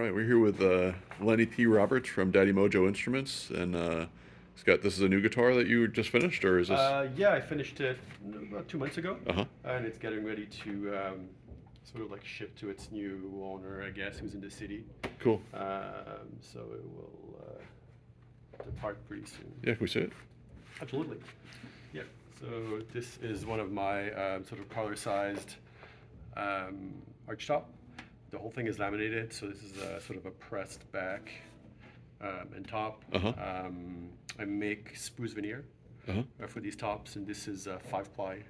right, we're here with Lenny P. Roberts from Daddy Mojo Instruments, and this is a new guitar that you just finished, or is this? Yeah, I finished it about 2 months ago, Uh huh. and it's getting ready to sort of like ship to its new owner, I guess, who's in the city. Cool. So it will depart pretty soon. Yeah, can we see it? Absolutely. Yeah. So this is one of my sort of parlor-sized archtop. The whole thing is laminated, so this is a sort of a pressed back and top. Uh huh. I make spruce veneer Uh huh. for these tops, and this is a 5-ply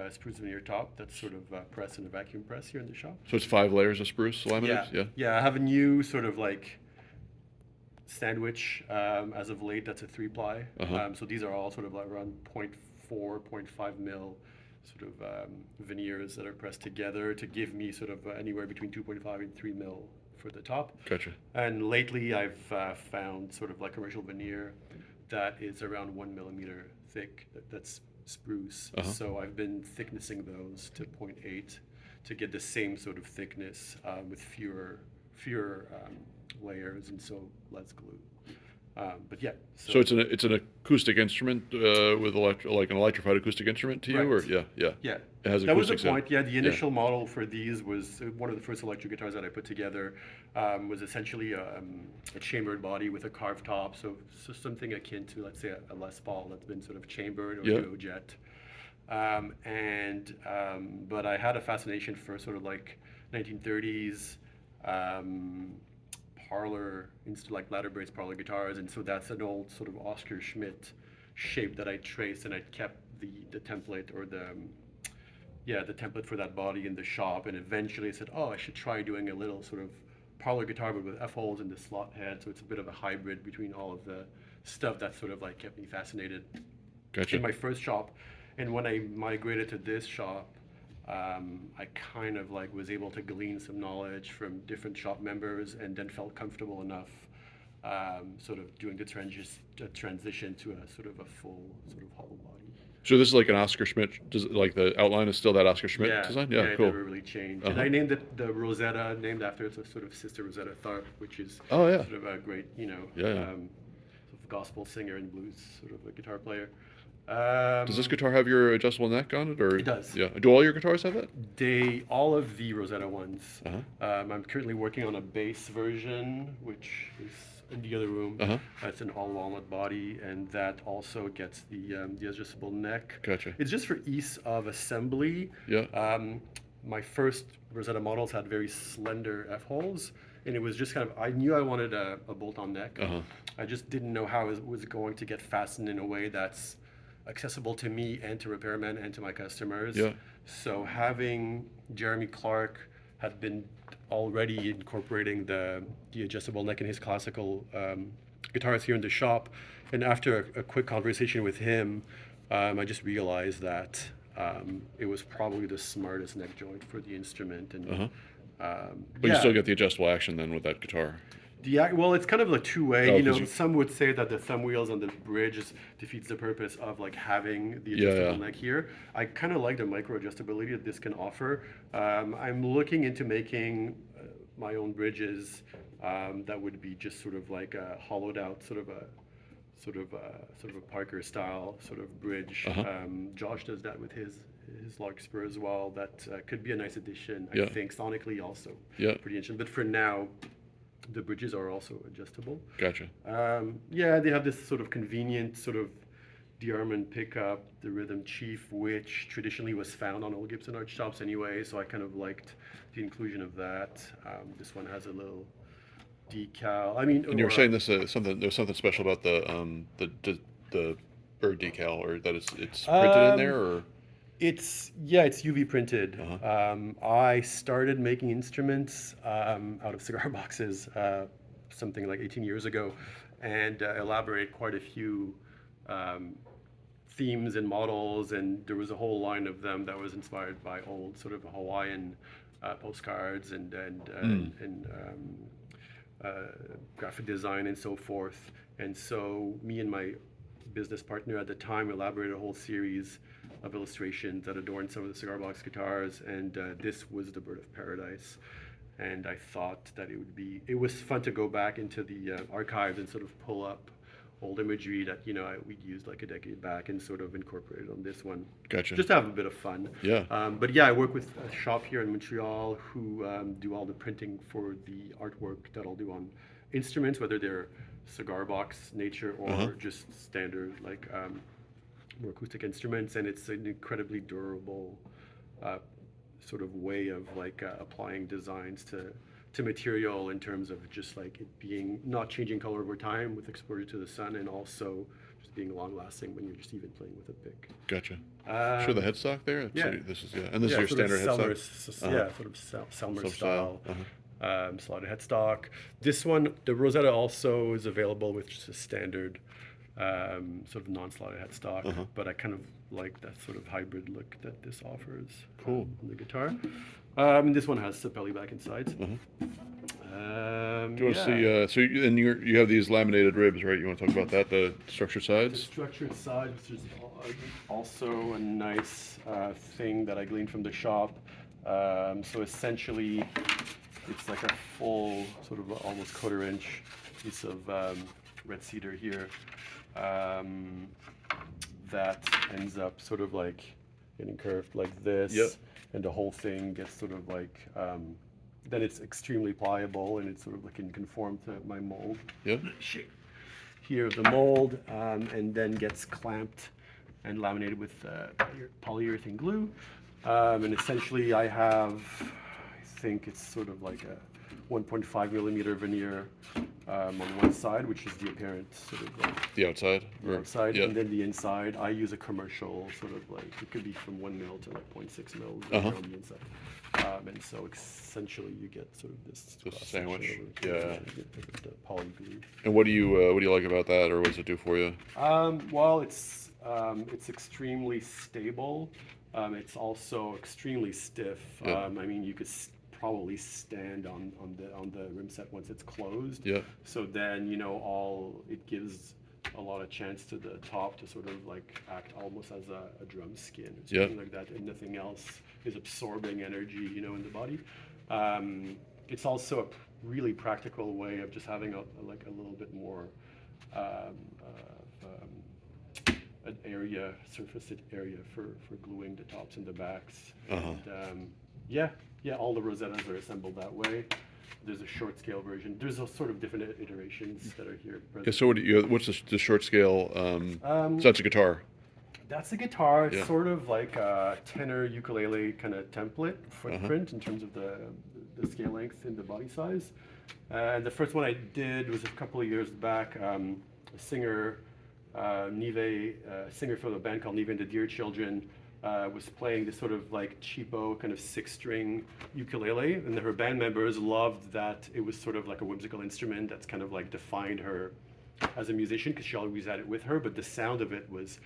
spruce veneer top that's sort of pressed in a vacuum press here in the shop. So it's 5 layers of spruce laminated. Yeah. Yeah. I have a new sort of like sandwich as of late. That's a 3-ply. Uh-huh. So these are all sort of like around 0.4, 0.5 mil sort of veneers that are pressed together to give me sort of anywhere between 2.5 and 3 mil for the top. Gotcha. And lately I've found sort of like commercial veneer that is around 1 millimeter thick. That's spruce. Uh-huh. So I've been thicknessing those to 0.8 to get the same sort of thickness with fewer layers and so less glue. But yeah. So it's an acoustic instrument with like an electrified acoustic instrument to you, or Right. yeah. Yeah, It has that was the acoustic sound. point. Yeah, the initial model for these was one of the first electric guitars that I put together. Was essentially a chambered body with a carved top, so something akin to, let's say, a Les Paul that's been sort of chambered or Yeah. duo jet. But I had a fascination for sort of like 1930s parlor, like ladder brace parlor guitars, and so that's an old sort of Oscar Schmidt shape that I traced, and I kept the template or the template for that body in the shop, and eventually I said, oh, I should try doing a little sort of parlor guitar but with F-holes in the slot head, so it's a bit of a hybrid between all of the stuff that sort of like kept me fascinated Gotcha. in my first shop. And when I migrated to this shop, I kind of like was able to glean some knowledge from different shop members, and then felt comfortable enough sort of doing the transition to a sort of a full sort of hollow body. So this is like an Oscar Schmidt. Does like the outline is still that Oscar Schmidt design? Yeah, it cool. never really changed. And Uh-huh. I named it the Rosetta, named after its a sort of sister Rosetta Tharpe, which is Oh yeah. sort of a great, Yeah. sort of gospel singer and blues sort of a guitar player. Does this guitar have your adjustable neck on it, or? It does. Yeah. Do all your guitars have that? All of the Rosetta ones. Uh-huh. I'm currently working on a bass version, which is in the other room. Uh-huh. It's an all walnut body, and that also gets the adjustable neck. Gotcha. It's just for ease of assembly. Yeah. My first Rosetta models had very slender F-holes, and it was just kind of, I knew I wanted a bolt-on neck. Uh-huh. I just didn't know how it was going to get fastened in a way that's accessible to me and to repairmen and to my customers. Yeah. So having Jeremy Clark had been already incorporating the adjustable neck in his classical guitars here in the shop, and after a quick conversation with him, I just realized that it was probably the smartest neck joint for the instrument. And Uh-huh. But you still get the adjustable action then with that guitar. well, it's kind of like two-way. Oh, 'cause Some would say that the thumb wheels on the bridge defeats the purpose of like having the Yeah, adjustable yeah. neck here. I kind of like the micro adjustability that this can offer. I'm looking into making my own bridges that would be just sort of like a hollowed out sort of a Parker style sort of bridge. Uh-huh. Josh does that with his Larkspur as well. That could be a nice addition. I Yeah. think sonically also Yeah. pretty interesting. But for now, the bridges are also adjustable. Gotcha. They have this sort of convenient sort of Dearman pickup, the Rhythm Chief, which traditionally was found on old Gibson arch tops anyway, so I kind of liked the inclusion of that. This one has a little decal. And you were saying this there's something special about the bird decal, or that it's printed in there, or? It's UV printed. Uh-huh. I started making instruments out of cigar boxes something like 18 years ago, and elaborate quite a few themes and models, and there was a whole line of them that was inspired by old sort of Hawaiian postcards and graphic design and so forth. And so me and my business partner at the time elaborated a whole series of illustrations that adorned some of the cigar box guitars, and this was the Bird of Paradise. and I thought that it was fun to go back into the archives and sort of pull up old imagery that we'd used like a decade back and sort of incorporate it on this one. Gotcha. Just to have a bit of fun. Yeah. But yeah, I work with a shop here in Montreal who do all the printing for the artwork that I'll do on instruments, whether they're cigar box nature or just standard like more acoustic instruments, and it's an incredibly durable sort of way of like applying designs to material in terms of just like it being not changing color over time with exposure to the sun, and also just being long lasting when you're just even playing with a pick. Gotcha. Show the headstock there. Yeah. So this is and this is your standard headstock. Yeah, sort of Selmer style. Slotted headstock. This one, the Rosetta, also is available with just a standard sort of non-slotted headstock, but I kind of like that sort of hybrid look that this offers. Cool. On the guitar. This one has Sapelli back and sides. Do you want to see? So you have these laminated ribs, right? You want to talk about that? The structured sides. The structured sides, which is also a nice thing that I gleaned from the shop. So essentially, it's like a full sort of almost quarter-inch piece of red cedar here that ends up sort of like getting curved like this. Yep. And the whole thing gets sort of like, then it's extremely pliable and it's sort of like can conform to my mold. Yep. Here the mold, and then gets clamped and laminated with polyurethane glue. And essentially I have, I think it's sort of like a 1.5 millimeter veneer on one side, which is the apparent sort of like the outside. the outside, and then the inside. I use a commercial sort of like, it could be from 1 mil to like 0.6 mil on the inside. And so essentially you get sort of this sandwich. Yeah. Yeah. The poly glue. And what do you like about that, or what does it do for you? Well, it's extremely stable. It's also extremely stiff. Yeah. I mean, you could probably stand on the rim set once it's closed. Yeah. So then it gives a lot of chance to the top to sort of like act almost as a drum skin or something like that, and nothing else is absorbing energy in the body. It's also a really practical way of just having a little bit more an area, surface area for gluing the tops and the backs. And all the Rosettas are assembled that way. There's a short scale version. There's a sort of different iterations that are here. Yeah. So what's the short scale? So that's a guitar. That's a guitar. It's sort of like a tenor ukulele kind of template footprint in terms of the scale length and the body size. And the first one I did was a couple of years back. A singer, Nive, singer for the band called Nive and the Dear Children, was playing this sort of like cheapo kind of 6-string ukulele, and her band members loved that it was sort of like a whimsical instrument that's kind of like defined her as a musician, because she always had it with her, but the sound of it was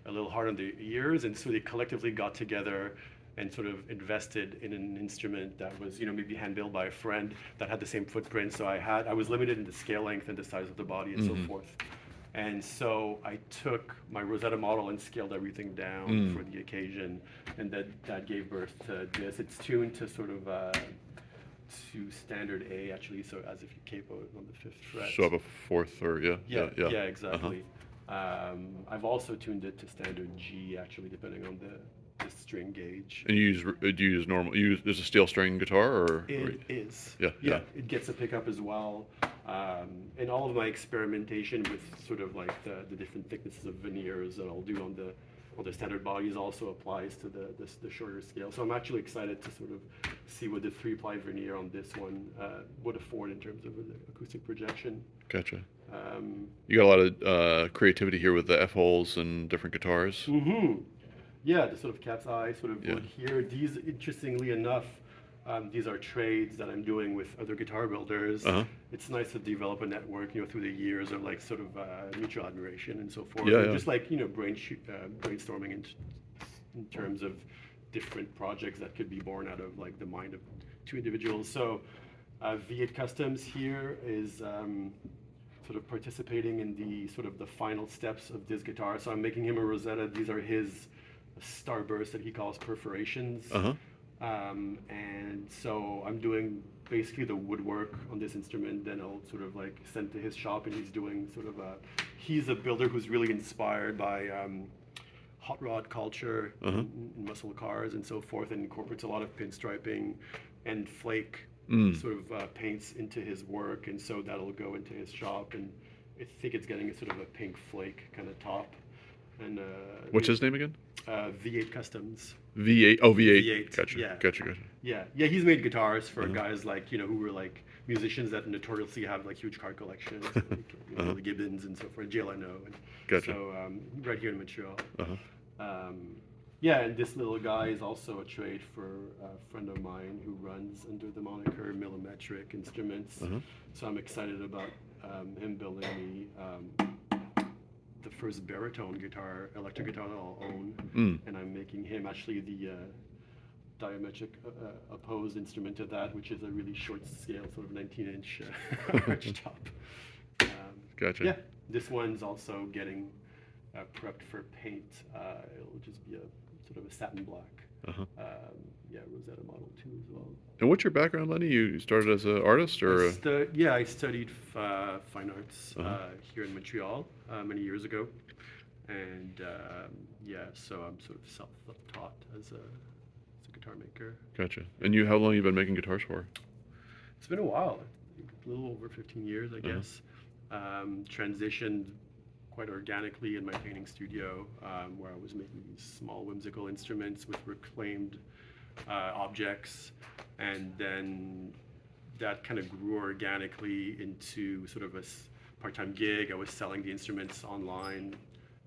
a little hard on the ears, and so they collectively got together and sort of invested in an instrument that was maybe hand built by a friend that had the same footprint. So I was limited in the scale length and the size of the body and so forth. And so I took my Rosetta model and scaled everything down for the occasion, and that gave birth to this. It's tuned to sort of to standard A actually, so as if you capo it on the 5th fret. So up a 4th or yeah, exactly. I've also tuned it to standard G actually, depending on the string gauge. And do you use normal? There's a steel string guitar, or it is. Yeah. It gets a pickup as well. And all of my experimentation with sort of like the different thicknesses of veneers that I'll do on the standard bodies also applies to the shorter scale. So I'm actually excited to sort of see what the 3-ply veneer on this one would afford in terms of the acoustic projection. Gotcha. You got a lot of creativity here with the F-holes and different guitars. Yeah, the sort of cat's eye sort of wood here. These, interestingly enough, these are trades that I'm doing with other guitar builders. It's nice to develop a network, through the years of like sort of mutual admiration and so forth. Just like brainstorming in terms of different projects that could be born out of like the mind of two individuals. So V8 Customs here is sort of participating in the final steps of this guitar. So I'm making him a Rosetta. These are his starbursts that he calls perforations. And so I'm doing basically the woodwork on this instrument, then I'll sort of like send to his shop, and he's doing sort of he's a builder who's really inspired by hot rod culture, and muscle cars and so forth, and incorporates a lot of pinstriping and flake sort of paints into his work, and so that'll go into his shop, and I think it's getting a sort of a pink flake kind of top. And What's his name again? V8 Customs. V8. Oh, V8. V8. Gotcha. Yeah. Gotcha. Yeah, he's made guitars for guys like, who were like musicians that notoriously have like huge car collections, like, the Gibbons and so forth, Jill I know. And Gotcha. so right here in Montreal. Uh-huh. Yeah, and this little guy is also a trade for a friend of mine who runs under the moniker Millimetric Instruments. So I'm excited about him building me the first baritone guitar, electric guitar that I'll own, and I'm making him actually the diametric opposed instrument to that, which is a really short scale, sort of 19-inch arch top. Gotcha. Yeah, this one's also getting prepped for paint. It'll just be a sort of a satin black. Yeah, Rosetta Model 2 as well. And what's your background, Lenny? You started as an artist, or? I studied fine arts here in Montreal many years ago, and so I'm sort of self-taught as a guitar maker. Gotcha. And how long have you been making guitars for? It's been a while, I think a little over 15 years, I guess. Transitioned quite organically in my painting studio, where I was making these small whimsical instruments with reclaimed objects, and then that kind of grew organically into sort of a part-time gig. I was selling the instruments online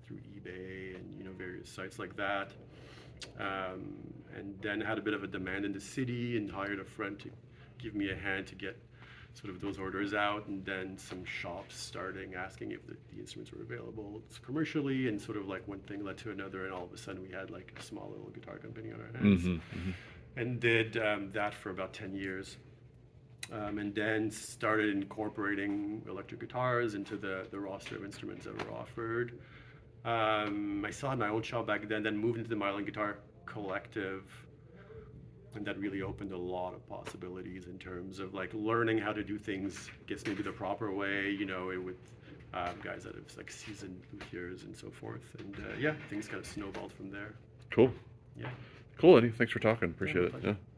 through eBay and various sites like that, and then had a bit of a demand in the city and hired a friend to give me a hand to get sort of those orders out, and then some shops starting asking if the instruments were available commercially, and sort of like one thing led to another, and all of a sudden we had like a small little guitar company on our hands. And did that for about 10 years, and then started incorporating electric guitars into the roster of instruments that were offered. I still had my own shop back then moved into the Mylan Guitar Collective, and that really opened a lot of possibilities in terms of like learning how to do things, I guess maybe the proper way, with guys that have like seasoned luthiers and so forth. And things kind of snowballed from there. Cool. Yeah. Cool, Lenny. Thanks for talking. Appreciate my it. pleasure. Yeah.